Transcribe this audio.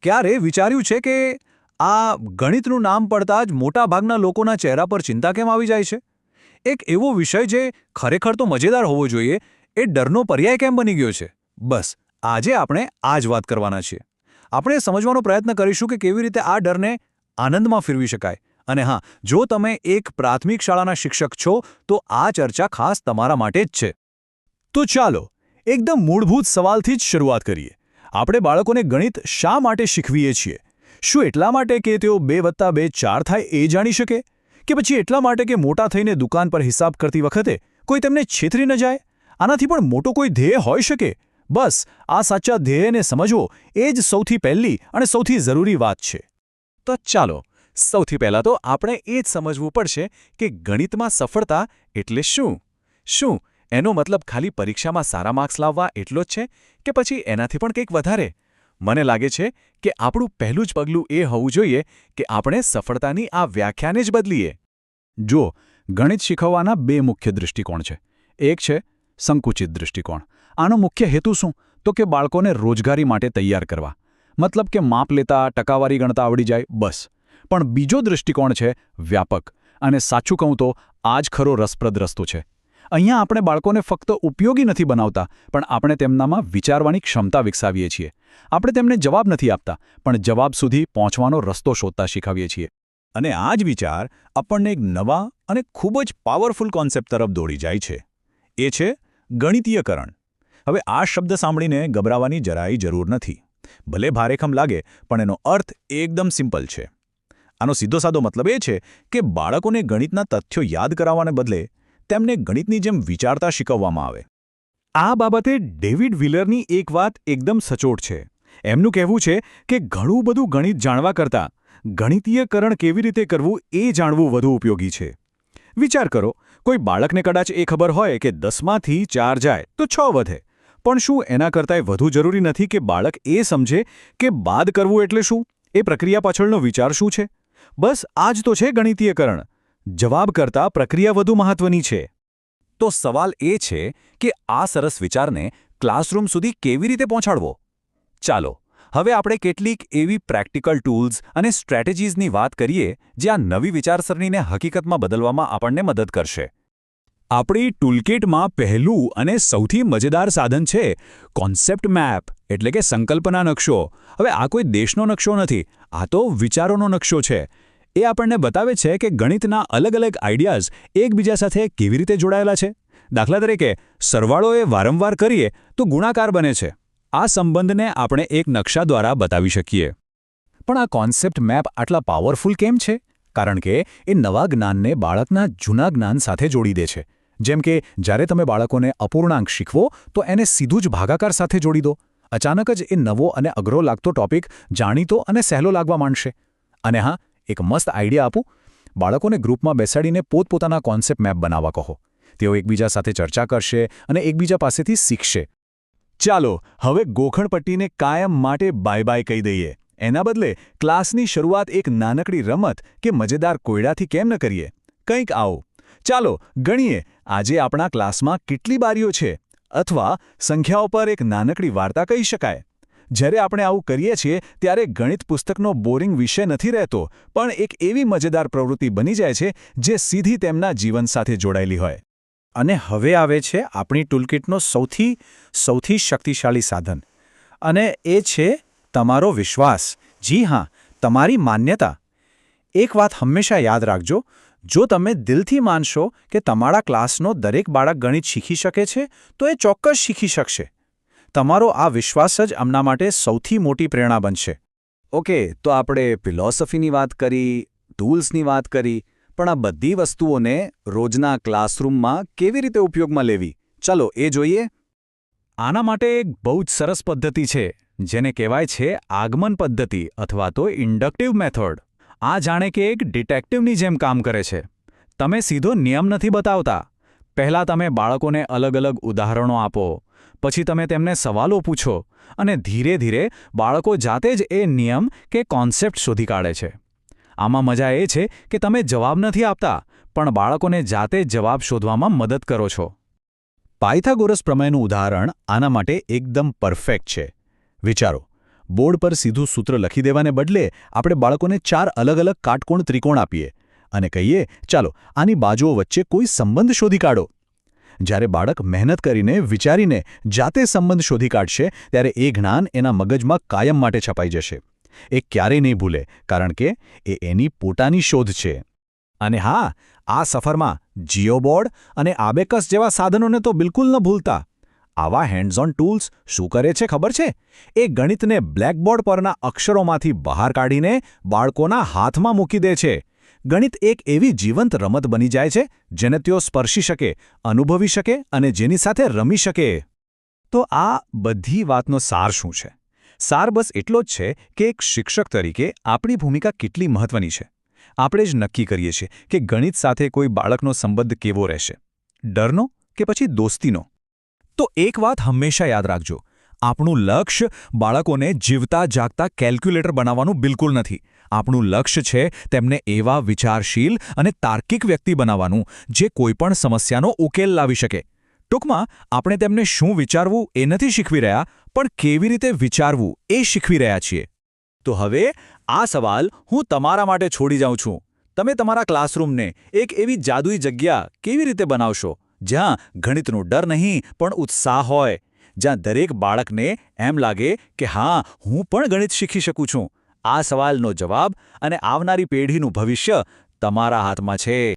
ક્યારે વિચાર્યું છે કે આ ગણિતનું નામ પડતા જ મોટાભાગના લોકોના ચહેરા પર ચિંતા કેમ આવી જાય છે? એક એવો વિષય જે ખરેખર તો મજેદાર હોવો જોઈએ, એ ડરનો પર્યાય કેમ બની ગયો છે? બસ, આજે આપણે આ જ વાત કરવાના છીએ. આપણે સમજવાનો પ્રયત્ન કરીશું કે કેવી રીતે આ ડરને આનંદમાં ફેરવી શકાય. અને હા, જો તમે એક પ્રાથમિક શાળાના શિક્ષક છો, તો આ ચર્ચા ખાસ તમારા માટે જ છે. તો ચાલો, એકદમ મૂળભૂત સવાલથી જ શરૂઆત કરીએ. આપણે બાળકોને ગણિત શા માટે શીખવીએ છીએ? શું એટલા માટે કે તેઓ 2+2 4 થાય એ જાણી શકે? કે પછી એટલા માટે કે મોટા થઈને દુકાન પર હિસાબ કરતી વખતે કોઈ તેમને છેતરી ન જાય? આનાથી પણ મોટો કોઈ ધ્યેય હોઈ શકે? બસ, આ સાચા ધ્યેયને સમજવો એ જ સૌથી પહેલી અને સૌથી જરૂરી વાત છે. તો ચાલો, સૌથી પહેલાં તો આપણે એ જ સમજવું પડશે કે ગણિતમાં સફળતા એટલે શું? શું એનો મતલબ ખાલી પરીક્ષામાં સારા માર્ક્સ લાવવા એટલો જ છે કે પછી એનાથી પણ કંઈક વધારે? મને લાગે છે કે આપણું પહેલું જ પગલું એ હોવું જોઈએ કે આપણે સફળતાની આ વ્યાખ્યાને જ બદલીએ. જો, ગણિત શીખવવાના 2 મુખ્ય દૃષ્ટિકોણ છે. એક છે સંકુચિત દૃષ્ટિકોણ. આનો મુખ્ય હેતુ શું? તો કે બાળકોને રોજગારી માટે તૈયાર કરવા. મતલબ કે માપ લેતા, ટકાવારી ગણતા આવડી જાય, બસ. પણ બીજો દૃષ્ટિકોણ છે વ્યાપક. અને સાચું કહું તો આ જ ખરો રસપ્રદ રસ્તો છે. અહીંયા આપણે બાળકોને ફક્ત ઉપયોગી નથી બનાવતા, પણ આપણે તેમનામાં વિચારવાની ક્ષમતા વિકસાવીએ છીએ. આપણે તેમને જવાબ નથી આપતા, પણ જવાબ સુધી પહોંચવાનો રસ્તો શોધતા શીખવીએ છીએ. અને આ જ વિચાર આપણને એક નવા અને ખૂબ જ પાવરફુલ કોન્સેપ્ટ તરફ દોડી જાય છે. એ છે ગણિતીયકરણ. હવે આ શબ્દ સાંભળીને ગભરાવાની જરાય જરૂર નથી. ભલે ભારેખમ લાગે, પણ એનો અર્થ એકદમ સિમ્પલ છે. આનો સીધો સાદો મતલબ એ છે કે બાળકોને ગણિતના તથ્યો યાદ કરાવવાને બદલે તેમને ગણિતની જેમ વિચારતા શીખવવામાં આવે. આ બાબતે ડેવિડ વ્હીલરની એક વાત એકદમ સચોટ છે. એમનું કહેવું છે કે ઘણું બધું ગણિત જાણવા કરતાં ગણિતીયકરણ કેવી રીતે કરવું એ જાણવું વધુ ઉપયોગી છે. વિચાર કરો, કોઈ બાળકને કદાચ એ ખબર હોય કે 10માંથી 4 જાય તો 6 વધે. પણ શું એના કરતાંય વધુ જરૂરી નથી કે બાળક એ સમજે કે બાદ કરવું એટલે શું? એ પ્રક્રિયા પાછળનો વિચાર શું છે? બસ આ જ તો છે ગણિતીયકરણ. જવાબ કરતાં પ્રક્રિયા વધુ મહત્વની છે. તો સવાલ એ છે કે આ સરસ વિચારને ક્લાસરૂમ સુધી કેવી રીતે પહોંચાડવો? ચાલો, હવે આપણે કેટલીક એવી પ્રેક્ટિકલ ટૂલ્સ અને સ્ટ્રેટેજીઝની વાત કરીએ જે આ નવી વિચારસરણીને હકીકતમાં બદલવામાં આપણને મદદ કરશે. આપણી ટૂલકિટમાં પહેલું અને સૌથી મજેદાર સાધન છે કોન્સેપ્ટ મેપ, એટલે કે સંકલ્પના નકશો. હવે આ કોઈ દેશનો નકશો નથી, આ તો વિચારોનો નકશો છે. એ આપણને બતાવે છે કે ગણિતના અલગ અલગ આઈડિયાઝ એકબીજા સાથે કેવી રીતે જોડાયેલા છે. દાખલા તરીકે, સરવાળોએ વારંવાર કરીએ તો ગુણાકાર બને છે. આ સંબંધને આપણે એક નકશા દ્વારા બતાવી શકીએ. પણ આ કોન્સેપ્ટ મેપ આટલા પાવરફુલ કેમ છે? કારણ કે એ નવા જ્ઞાનને બાળકના જૂના જ્ઞાન સાથે જોડી દે છે. જેમ કે જ્યારે તમે બાળકોને અપૂર્ણાંક શીખવો તો એને સીધું જ ભાગાકાર સાથે જોડી દો. અચાનક જ એ નવો અને અઘરો લાગતો ટોપિક જાણીતો અને સહેલો લાગવા માંડશે. અને હા, એક મસ્ત આઈડિયા આપું. બાળકોને ગ્રુપમાં બેસાડીને પોતપોતાના કોન્સેપ્ટ મેપ બનાવવા કહો. તેઓ એકબીજા સાથે ચર્ચા કરશે અને એકબીજા પાસેથી શીખશે. ચાલો, હવે ગોખણપટ્ટીને કાયમ માટે બાય બાય કહી દઈએ. એના બદલે ક્લાસની શરૂઆત એક નાનકડી રમત કે મજેદાર કોયડાથી કેમ ન કરીએ? કંઈક આવો. ચાલો ગણીએ, આજે આપણા ક્લાસમાં કેટલી બારીઓ છે? અથવા સંખ્યાઓ પર એક નાનકડી વાર્તા કહી શકાય. જ્યારે આપણે આવું કરીએ છીએ ત્યારે ગણિત પુસ્તકનો બોરિંગ વિષય નથી રહેતો, પણ એક એવી મજેદાર પ્રવૃત્તિ બની જાય છે જે સીધી તેમના જીવન સાથે જોડાયેલી હોય. અને હવે આવે છે આપણી ટૂલકિટનો સૌથી શક્તિશાળી સાધન. અને એ છે તમારો વિશ્વાસ. જી હા, તમારી માન્યતા. એક વાત હંમેશા યાદ રાખજો, જો તમે દિલથી માનશો કે તમારા ક્લાસનો દરેક બાળક ગણિત શીખી શકે છે, તો એ ચોક્કસ શીખી શકશે. તમારો આ વિશ્વાસ જ આમના માટે સૌથી મોટી પ્રેરણા બનશે. ઓકે, તો આપણે ફિલોસોફીની વાત કરી, ટૂલ્સની વાત કરી, પણ આ બધી વસ્તુઓને રોજના ક્લાસરૂમમાં કેવી રીતે ઉપયોગમાં લેવી? ચાલો એ જોઈએ. આના માટે એક બહુ જ સરસ પદ્ધતિ છે, જેને કહેવાય છે આગમન પદ્ધતિ અથવા તો ઇન્ડક્ટિવ મેથડ. આ જાણે કે એક ડિટેક્ટિવની જેમ કામ કરે છે. તમે સીધો નિયમ નથી બતાવતા. પહેલાં તમે બાળકોને અલગ અલગ ઉદાહરણો આપો, પછી તમે તેમને સવાલો પૂછો, અને ધીરે ધીરે બાળકો જાતે જ એ નિયમ કે કોન્સેપ્ટ શોધી કાઢે છે. આમાં મજા એ છે કે તમે જવાબ નથી આપતા, પણ બાળકોને જાતે જ જવાબ શોધવામાં મદદ કરો છો. પાયથાગોરસ પ્રમેયનું ઉદાહરણ આના માટે એકદમ પરફેક્ટ છે. વિચારો, બોર્ડ પર સીધું સૂત્ર લખી દેવાને બદલે આપણે બાળકોને 4 અલગ અલગ કાટકોણ ત્રિકોણ આપીએ અને કહીએ, ચાલો આની બાજુઓ વચ્ચે કોઈ સંબંધ શોધી કાઢો. જ્યારે બાળક મહેનત કરીને, વિચારીને જાતે સંબંધ શોધી કાઢશે ત્યારે એ જ્ઞાન એના મગજમાં કાયમ માટે છપાઈ જશે. એ ક્યારેય નહીં ભૂલે, કારણ કે એ એની પોતાની શોધ છે. અને હા, આ સફરમાં જીઓબોર્ડ અને આબેકસ જેવા સાધનોને તો બિલકુલ ન ભૂલતા. આવા હેન્ડ્સ ઓન ટૂલ્સ શું કરે છે ખબર છે? એ ગણિતને બ્લેકબોર્ડ પરના અક્ષરોમાંથી બહાર કાઢીને બાળકોના હાથમાં મૂકી દે છે. ગણિત એક એવી જીવંત રમત બની જાય છે જેને તેઓ સ્પર્શી શકે, અનુભવી શકે અને જેની સાથે રમી શકે. તો આ બધી વાતનો સાર શું છે? સાર બસ એટલો જ છે કે એક શિક્ષક તરીકે આપણી ભૂમિકા કેટલી મહત્વની છે. આપણે જ નક્કી કરીએ છીએ કે ગણિત સાથે કોઈ બાળકનો સંબંધ કેવો રહેશે, ડરનો કે પછી દોસ્તીનો. તો એક વાત હંમેશા યાદ રાખજો, આપણું લક્ષ્ય બાળકોને જીવતા જાગતા કેલ્ક્યુલેટર બનાવવાનું બિલકુલ નથી. આપણું લક્ષ્ય છે તેમને એવા વિચારશીલ અને તાર્કિક વ્યક્તિ બનાવવાનું જે કોઈપણ સમસ્યાનો ઉકેલ લાવી શકે. ટૂંકમાં આપણે તેમને શું વિચારવું એ નથી શીખવી રહ્યા, પણ કેવી રીતે વિચારવું એ શીખવી રહ્યા છીએ. તો હવે આ સવાલ હું તમારા માટે છોડી જાઉં છું. તમે તમારા ક્લાસરૂમને એક એવી જાદુઈ જગ્યા કેવી રીતે બનાવશો જ્યાં ગણિતનો ડર નહીં પણ ઉત્સાહ હોય, જ્યાં દરેક બાળકને એમ લાગે કે હા, હું પણ ગણિત શીખી શકું છું? આ સવાલનો જવાબ અને આવનારી પેઢીનું ભવિષ્ય તમારા હાથમાં છે.